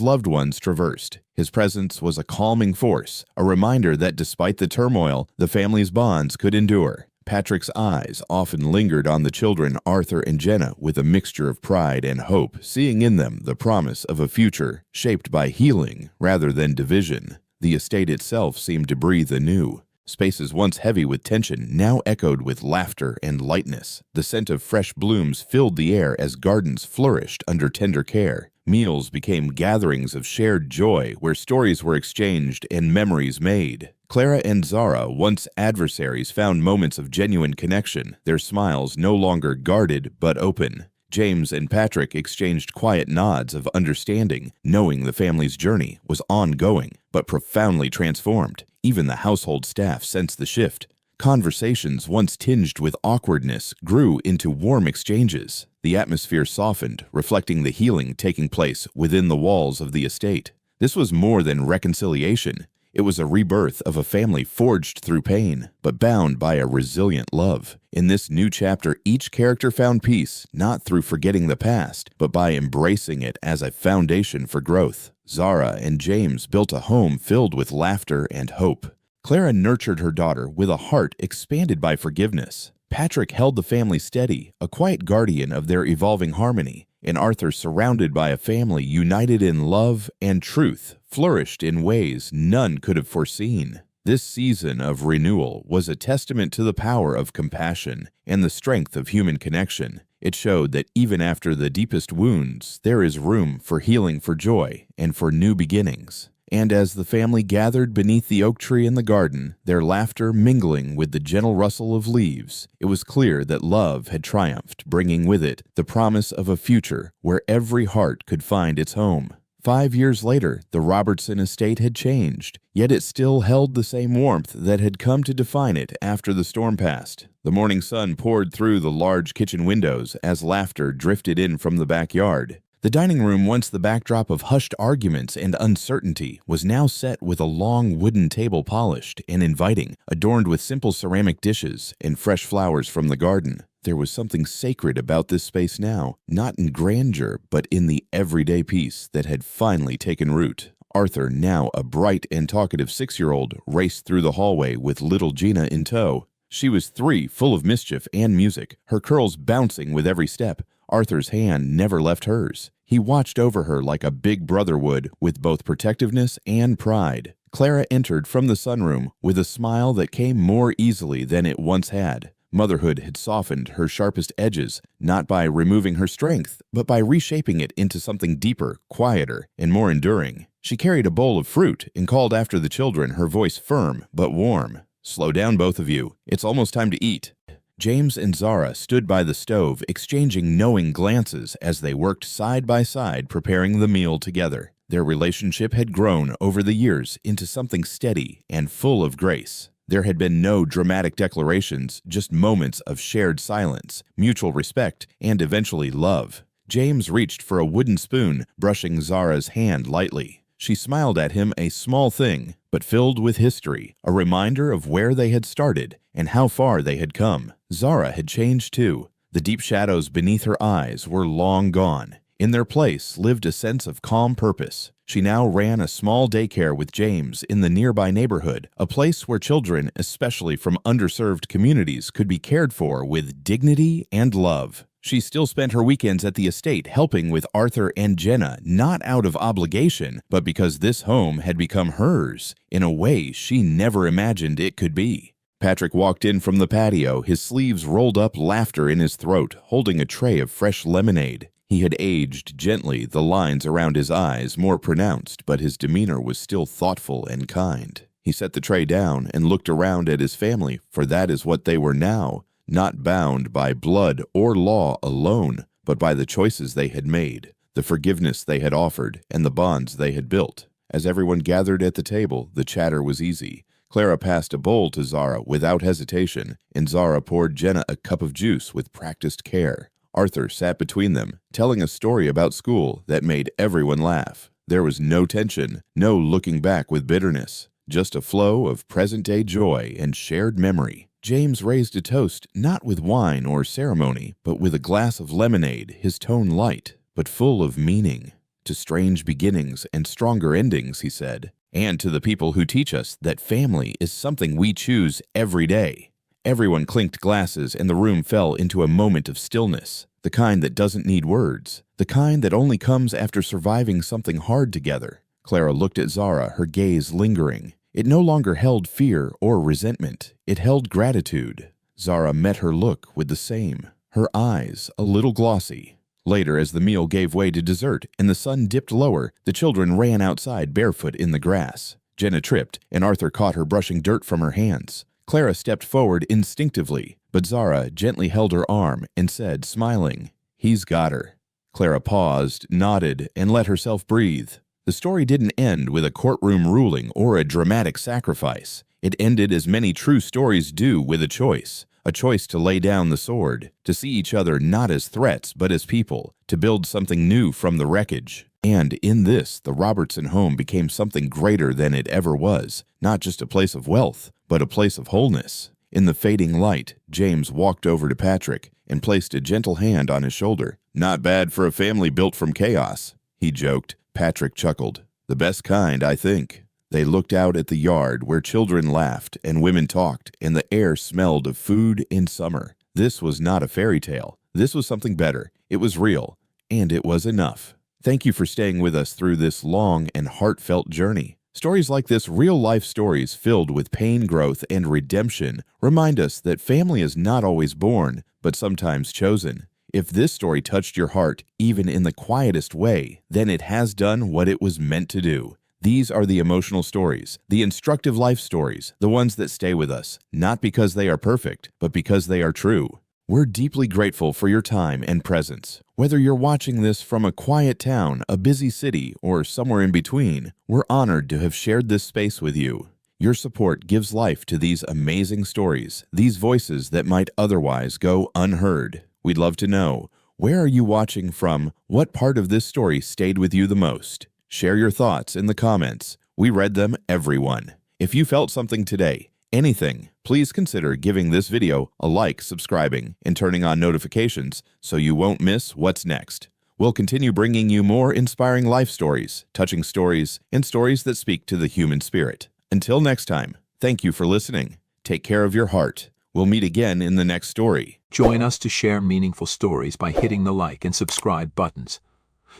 loved ones traversed. His presence was a calming force, a reminder that despite the turmoil, the family's bonds could endure. Patrick's eyes often lingered on the children, Arthur and Jenna, with a mixture of pride and hope, seeing in them the promise of a future shaped by healing rather than division. The estate itself seemed to breathe anew. Spaces once heavy with tension now echoed with laughter and lightness. The scent of fresh blooms filled the air as gardens flourished under tender care. Meals became gatherings of shared joy where stories were exchanged and memories made. Clara and Zara, once adversaries, found moments of genuine connection, their smiles no longer guarded but open. James and Patrick exchanged quiet nods of understanding, knowing the family's journey was ongoing but profoundly transformed. Even the household staff sensed the shift. Conversations once tinged with awkwardness grew into warm exchanges. The atmosphere softened, reflecting the healing taking place within the walls of the estate. This was more than reconciliation. It was a rebirth of a family forged through pain, but bound by a resilient love. In this new chapter, each character found peace, not through forgetting the past, but by embracing it as a foundation for growth. Zara and James built a home filled with laughter and hope. Clara nurtured her daughter with a heart expanded by forgiveness. Patrick held the family steady, a quiet guardian of their evolving harmony. And Arthur, surrounded by a family united in love and truth, flourished in ways none could have foreseen. This season of renewal was a testament to the power of compassion and the strength of human connection. It showed that even after the deepest wounds, there is room for healing, for joy, and for new beginnings. And as the family gathered beneath the oak tree in the garden, their laughter mingling with the gentle rustle of leaves, it was clear that love had triumphed, bringing with it the promise of a future where every heart could find its home. 5 years later, the Robertson estate had changed, yet it still held the same warmth that had come to define it after the storm passed. The morning sun poured through the large kitchen windows as laughter drifted in from the backyard. The dining room, once the backdrop of hushed arguments and uncertainty, was now set with a long wooden table polished and inviting, adorned with simple ceramic dishes and fresh flowers from the garden. There was something sacred about this space now, not in grandeur, but in the everyday peace that had finally taken root. Arthur, now a bright and talkative 6-year-old, raced through the hallway with little Gina in tow. She was 3, full of mischief and music, her curls bouncing with every step. Arthur's hand never left hers. He watched over her like a big brother would, with both protectiveness and pride. Clara entered from the sunroom with a smile that came more easily than it once had. Motherhood had softened her sharpest edges, not by removing her strength, but by reshaping it into something deeper, quieter, and more enduring. She carried a bowl of fruit and called after the children, her voice firm but warm. "Slow down, both of you. It's almost time to eat." James and Zara stood by the stove, exchanging knowing glances as they worked side by side preparing the meal together. Their relationship had grown over the years into something steady and full of grace. There had been no dramatic declarations, just moments of shared silence, mutual respect, and eventually love. James reached for a wooden spoon, brushing Zara's hand lightly. She smiled at him, a small thing, but filled with history, a reminder of where they had started and how far they had come. Zara had changed too. The deep shadows beneath her eyes were long gone. In their place lived a sense of calm purpose. She now ran a small daycare with James in the nearby neighborhood, a place where children, especially from underserved communities, could be cared for with dignity and love. She still spent her weekends at the estate helping with Arthur and Jenna, not out of obligation, but because this home had become hers in a way she never imagined it could be. Patrick walked in from the patio, his sleeves rolled up, laughter in his throat, holding a tray of fresh lemonade. He had aged gently, the lines around his eyes more pronounced, but his demeanor was still thoughtful and kind. He set the tray down and looked around at his family, for that is what they were now, not bound by blood or law alone, but by the choices they had made, the forgiveness they had offered, and the bonds they had built. As everyone gathered at the table, the chatter was easy. Clara passed a bowl to Zara without hesitation, and Zara poured Jenna a cup of juice with practiced care. Arthur sat between them, telling a story about school that made everyone laugh. There was no tension, no looking back with bitterness, just a flow of present-day joy and shared memory. James raised a toast, not with wine or ceremony, but with a glass of lemonade, his tone light, but full of meaning. "To strange beginnings and stronger endings," he said, "and to the people who teach us that family is something we choose every day." Everyone clinked glasses and the room fell into a moment of stillness, the kind that doesn't need words, the kind that only comes after surviving something hard together. Clara looked at Zara, her gaze lingering. It no longer held fear or resentment. It held gratitude. Zara met her look with the same, her eyes a little glossy. Later, as the meal gave way to dessert and the sun dipped lower, the children ran outside barefoot in the grass. Jenna tripped, and Arthur caught her brushing dirt from her hands. Clara stepped forward instinctively, but Zara gently held her arm and said, smiling, "He's got her." Clara paused, nodded, and let herself breathe. The story didn't end with a courtroom ruling or a dramatic sacrifice. It ended as many true stories do, with a choice to lay down the sword, to see each other not as threats but as people, to build something new from the wreckage. And in this, the Robertson home became something greater than it ever was, not just a place of wealth, but a place of wholeness. In the fading light, James walked over to Patrick and placed a gentle hand on his shoulder. "Not bad for a family built from chaos," he joked. Patrick chuckled. "The best kind, I think." They looked out at the yard where children laughed and women talked and the air smelled of food in summer. This was not a fairy tale. This was something better. It was real, and it was enough. Thank you for staying with us through this long and heartfelt journey. Stories like this, real-life stories filled with pain, growth, and redemption, remind us that family is not always born, but sometimes chosen. If this story touched your heart, even in the quietest way, then it has done what it was meant to do. These are the emotional stories, the instructive life stories, the ones that stay with us, not because they are perfect, but because they are true. We're deeply grateful for your time and presence. Whether you're watching this from a quiet town, a busy city, or somewhere in between, we're honored to have shared this space with you. Your support gives life to these amazing stories, these voices that might otherwise go unheard. We'd love to know, where are you watching from? What part of this story stayed with you the most? Share your thoughts in the comments. We read them, everyone. If you felt something today, anything, please consider giving this video a like, subscribing, and turning on notifications so you won't miss what's next. We'll continue bringing you more inspiring life stories, touching stories, and stories that speak to the human spirit. Until next time, thank you for listening. Take care of your heart. We'll meet again in the next story. Join us to share meaningful stories by hitting the like and subscribe buttons.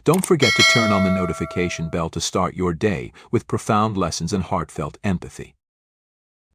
Don't forget to turn on the notification bell to start your day with profound lessons and heartfelt empathy.